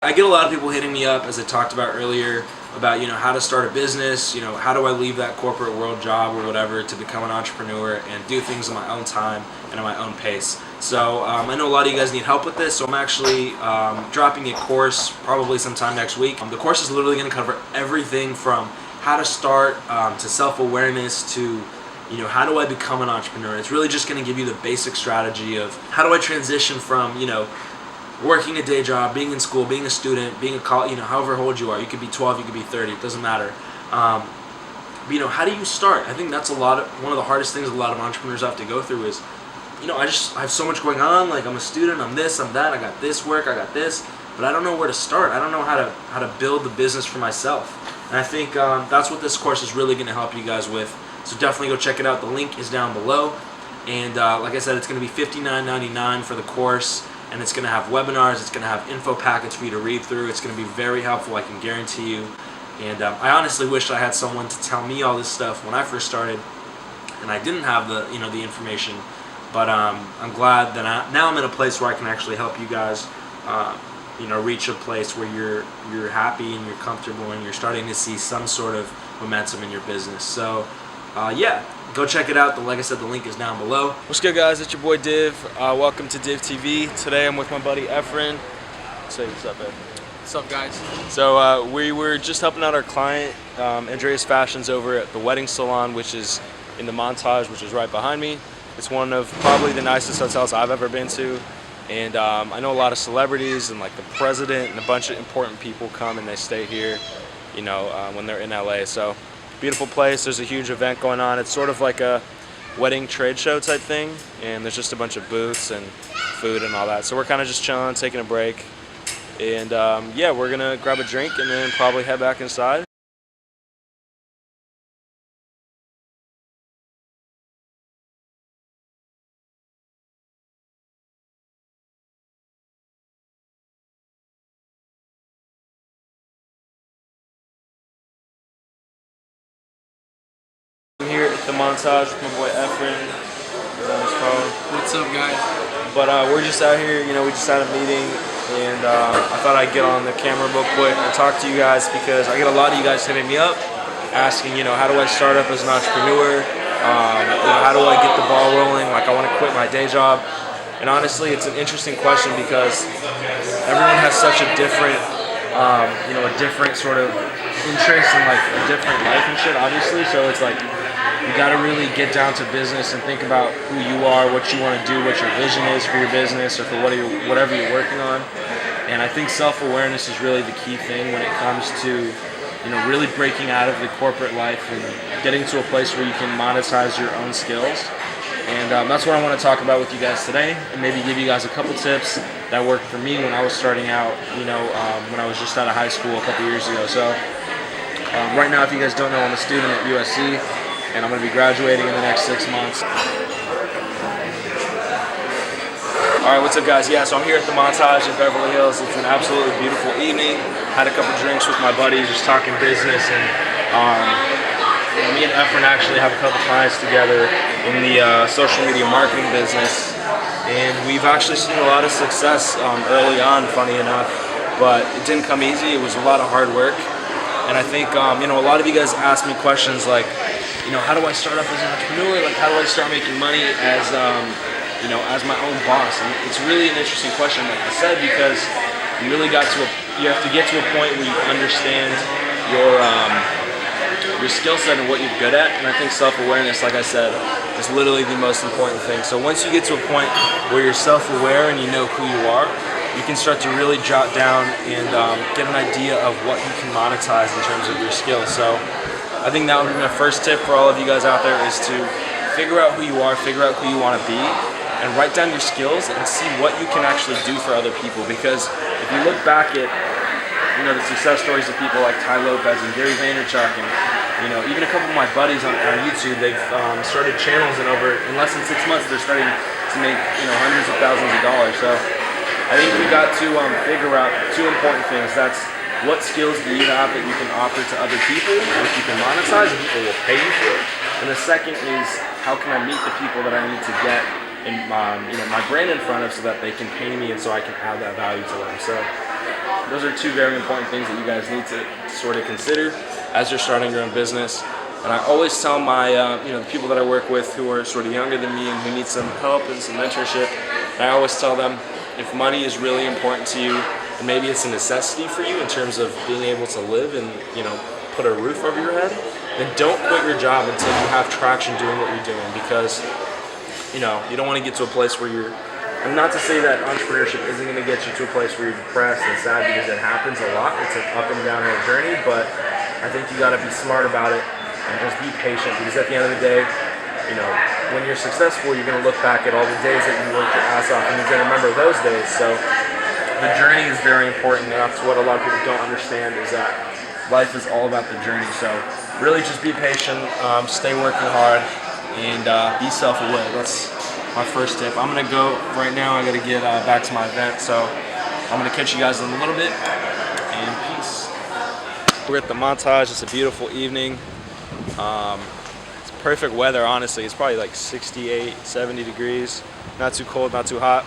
I get a lot of people hitting me up, as I talked about earlier, about how to start a business, how do I leave that corporate world job or whatever to become an entrepreneur and do things on my own time and at my own pace. So I know a lot of you guys need help with this, so I'm actually dropping a course probably sometime next week. The course is literally going to cover everything from how to start to self-awareness to how do I become an entrepreneur. It's really just going to give you the basic strategy of how do I transition from working a day job, being in school, being a student, being a college, however old you are. You could be 12, you could be 30, it doesn't matter. But, how do you start? I think that's one of the hardest things a lot of entrepreneurs have to go through is, I have so much going on. Like, I'm a student, I'm this, I'm that, I got this work, I got this, but I don't know where to start. I don't know how to build the business for myself. And I think that's what this course is really going to help you guys with. So definitely go check it out. The link is down below. And like I said, it's going to be $59.99 for the course. And it's going to have webinars, it's going to have info packets for you to read through. It's going to be very helpful, I can guarantee you. And I honestly wish I had someone to tell me all this stuff when I first started, and I didn't have the the information. But I'm glad that now I'm in a place where I can actually help you guys, reach a place where you're happy and you're comfortable and you're starting to see some sort of momentum in your business. So yeah, go check it out. Like I said, the link is down below. What's good, guys? It's your boy Div. Welcome to Div TV. Today I'm with my buddy Efren. Say what's up, Ed. What's up, guys? So we were just helping out our client, Andreas Fashions, over at the wedding salon, which is in the Montage, which is right behind me. It's one of probably the nicest hotels I've ever been to. And I know a lot of celebrities and like the president and a bunch of important people come and they stay here, when they're in LA. So beautiful place. There's a huge event going on. It's sort of like a wedding trade show type thing, and there's just a bunch of booths and food and all that. So we're kind of just chilling, taking a break, and yeah, we're gonna grab a drink and then probably head back inside. I'm here at the Montage with my boy Efren. On his phone. What's up, guys? But we're just out here, we just had a meeting, and I thought I'd get on the camera real quick and talk to you guys because I get a lot of you guys hitting me up asking, how do I start up as an entrepreneur? How do I get the ball rolling? Like, I want to quit my day job. And honestly, it's an interesting question because everyone has such a different, a different sort of interest and like a different life and shit, obviously. So it's like, you got to really get down to business and think about who you are, what you want to do, what your vision is for your business or for whatever you're working on. And I think self-awareness is really the key thing when it comes to, really breaking out of the corporate life and getting to a place where you can monetize your own skills. And that's what I want to talk about with you guys today, and maybe give you guys a couple tips that worked for me when I was starting out, when I was just out of high school a couple years ago. So right now, if you guys don't know, I'm a student at USC. And I'm going to be graduating in the next 6 months. Alright, what's up, guys? Yeah, so I'm here at the Montage in Beverly Hills. It's an absolutely beautiful evening. Had a couple drinks with my buddy, just talking business. And me and Efren actually have a couple clients together in the social media marketing business. And we've actually seen a lot of success early on, funny enough. But it didn't come easy. It was a lot of hard work. And I think, a lot of you guys ask me questions like, how do I start up as an entrepreneur? Like, how do I start making money as, as my own boss? And it's really an interesting question, like I said, because you really you have to get to a point where you understand your skill set and what you're good at. And I think self-awareness, like I said, is literally the most important thing. So once you get to a point where you're self-aware and you know who you are, you can start to really jot down and get an idea of what you can monetize in terms of your skills. So I think that would be my first tip for all of you guys out there, is to figure out who you are, figure out who you want to be, and write down your skills and see what you can actually do for other people. Because if you look back at the success stories of people like Tai Lopez and Gary Vaynerchuk, and even a couple of my buddies on YouTube, they've started channels, and in less than 6 months they're starting to make hundreds of thousands of dollars. So I think we got to figure out two important things. That's what skills do you have that you can offer to other people, which you can monetize and people will pay you for. And the second is, how can I meet the people that I need to get my brand in front of so that they can pay me and so I can add that value to them. So those are two very important things that you guys need to sort of consider as you're starting your own business. And I always tell my, the people that I work with who are sort of younger than me and who need some help and some mentorship, and I always tell them, if money is really important to you, and maybe it's a necessity for you in terms of being able to live and, put a roof over your head, then don't quit your job until you have traction doing what you're doing, because, you don't want to get to a place where you're, and not to say that entrepreneurship isn't going to get you to a place where you're depressed and sad, because it happens a lot. It's an up and downhill journey, but I think you got to be smart about it and just be patient, because at the end of the day, when you're successful, you're going to look back at all the days that you worked your ass off and you're going to remember those days. So the journey is very important, and that's what a lot of people don't understand, is that life is all about the journey. So really just be patient, stay working hard, and be self-aware. That's my first tip. I'm going to go right now. I got to get back to my event, so I'm going to catch you guys in a little bit, and peace. We're at the Montage. It's a beautiful evening. It's perfect weather, honestly. It's probably like 68, 70 degrees. Not too cold, not too hot.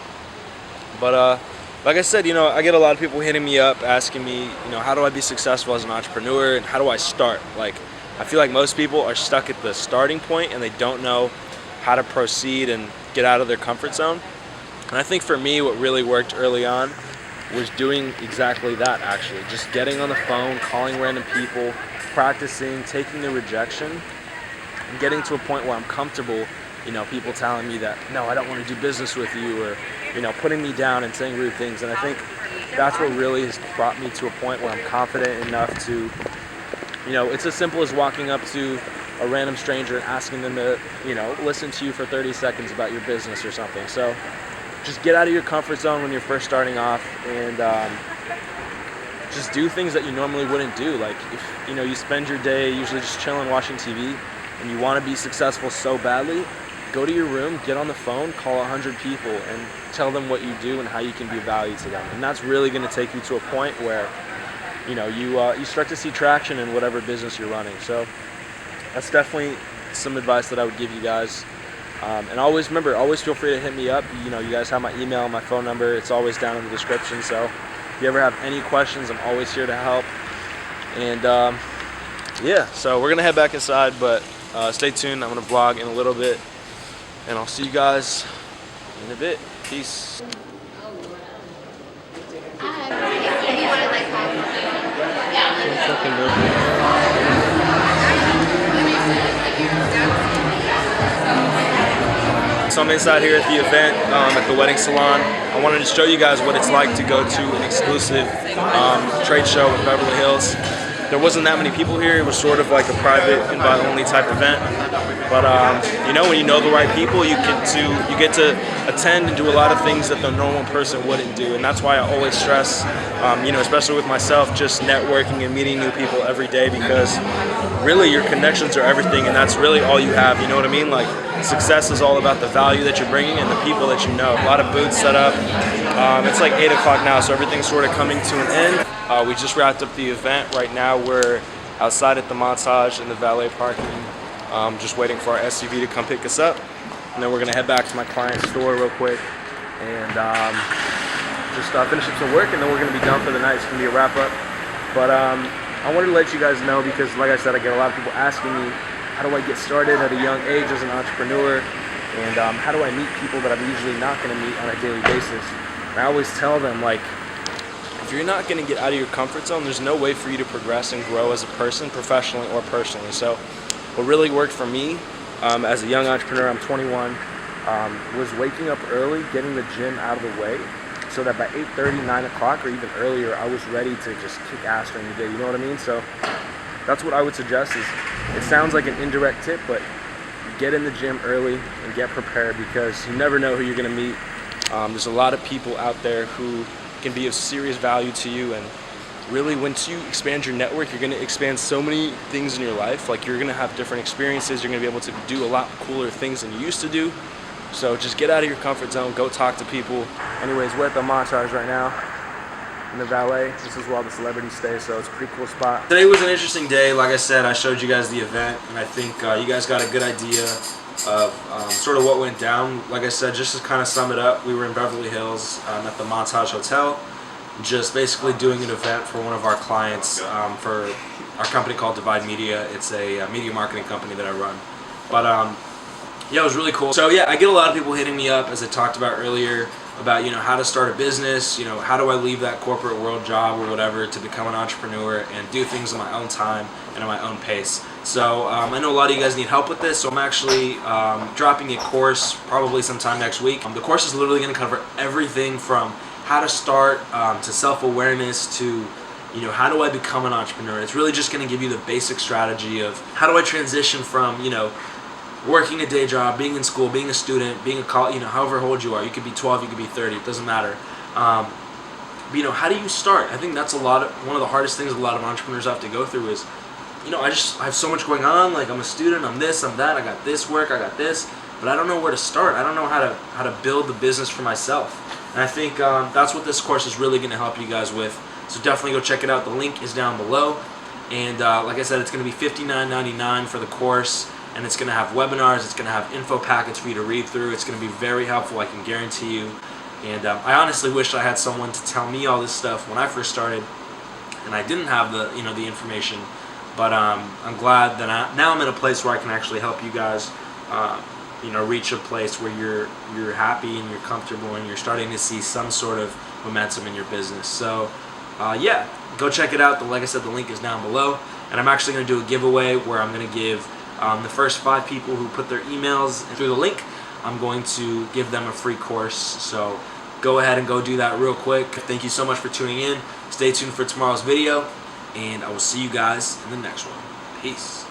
But like I said, I get a lot of people hitting me up asking me, how do I be successful as an entrepreneur and how do I start? Like, I feel like most people are stuck at the starting point and they don't know how to proceed and get out of their comfort zone. And I think for me, what really worked early on was doing exactly that, actually. Just getting on the phone, calling random people, practicing, taking the rejection, and getting to a point where I'm comfortable, people telling me that, no, I don't want to do business with you, or, putting me down and saying rude things. And I think that's what really has brought me to a point where I'm confident enough to, it's as simple as walking up to a random stranger and asking them to, listen to you for 30 seconds about your business or something. So just get out of your comfort zone when you're first starting off, and just do things that you normally wouldn't do. Like, if you spend your day usually just chilling, watching TV, and you want to be successful so badly, go to your room, get on the phone, call 100 people, and tell them what you do and how you can be of value to them. And that's really going to take you to a point where, you start to see traction in whatever business you're running. So that's definitely some advice that I would give you guys. And always remember, always feel free to hit me up. You guys have my email, my phone number. It's always down in the description. So if you ever have any questions, I'm always here to help. And yeah, so we're gonna head back inside, but stay tuned. I'm gonna vlog in a little bit, and I'll see you guys in a bit. Peace. So I'm inside here at the event at the wedding salon. I wanted to show you guys what it's like to go to an exclusive trade show in Beverly Hills. There wasn't that many people here. It was sort of like a private invite-only type event. But when you know the right people, you get to attend and do a lot of things that the normal person wouldn't do. And that's why I always stress, especially with myself, just networking and meeting new people every day, because really your connections are everything, and that's really all you have. You know what I mean? Like, success is all about the value that you're bringing and the people that you know. A lot of booths set up. It's like 8 o'clock now, so everything's sort of coming to an end. We just wrapped up the event. Right now we're outside at the Montage in the valet parking, just waiting for our SUV to come pick us up. And then we're gonna head back to my client's store real quick and just finish up some work, and then we're gonna be done for the night. It's gonna be a wrap up. But I wanted to let you guys know, because like I said, I get a lot of people asking me, how do I get started at a young age as an entrepreneur? And how do I meet people that I'm usually not gonna meet on a daily basis? And I always tell them, like, if you're not going to get out of your comfort zone, there's no way for you to progress and grow as a person, professionally or personally. So what really worked for me as a young entrepreneur, I'm 21, was waking up early, getting the gym out of the way, so that by 8:30, 9 o'clock, or even earlier, I was ready to just kick ass during the day. You know what I mean? So that's what I would suggest. It sounds like an indirect tip, but get in the gym early and get prepared, because you never know who you're going to meet. There's a lot of people out there who can be of serious value to you, and really once you expand your network, you're going to expand so many things in your life. Like, you're going to have different experiences, you're going to be able to do a lot cooler things than you used to do. So just get out of your comfort zone, go talk to people. Anyways, we're at the Montage right now in the valet. This is where all the celebrities stay, so it's a pretty cool spot. Today was an interesting day. Like I said, I showed you guys the event, and I think you guys got a good idea of sort of what went down. Like I said, just to kind of sum it up, we were in Beverly Hills at the Montage Hotel. just basically doing an event for one of our clients for our company called DIVIJ Media. It's a media marketing company that I run. But yeah, it was really cool. So yeah, I get a lot of people hitting me up, as I talked about earlier, about how to start a business, how do I leave that corporate world job or whatever to become an entrepreneur and do things on my own time and at my own pace. So I know a lot of you guys need help with this, so I'm actually dropping a course probably sometime next week. The course is literally going to cover everything from how to start to self-awareness to how do I become an entrepreneur. It's really just going to give you the basic strategy of how do I transition from working a day job, being in school, being a student, being a college, however old you are. You could be 12, you could be 30, it doesn't matter. But, how do you start? I think that's one of the hardest things a lot of entrepreneurs have to go through is, I have so much going on. Like, I'm a student, I'm this, I'm that, I got this work, I got this, but I don't know where to start. I don't know how to build the business for myself. And I think that's what this course is really going to help you guys with. So definitely go check it out. The link is down below. And like I said, it's going to be $59.99 for the course. And it's going to have webinars, it's going to have info packets for you to read through. It's going to be very helpful, I can guarantee you. And I honestly wish I had someone to tell me all this stuff when I first started, and I didn't have the the information. But I'm glad that now I'm in a place where I can actually help you guys, reach a place where you're happy and you're comfortable and you're starting to see some sort of momentum in your business. So yeah, go check it out. Like I said, the link is down below, and I'm actually going to do a giveaway where I'm going to give the first 5 people who put their emails through the link, I'm going to give them a free course. So go ahead and go do that real quick. Thank you so much for tuning in. Stay tuned for tomorrow's video, and I will see you guys in the next one. Peace.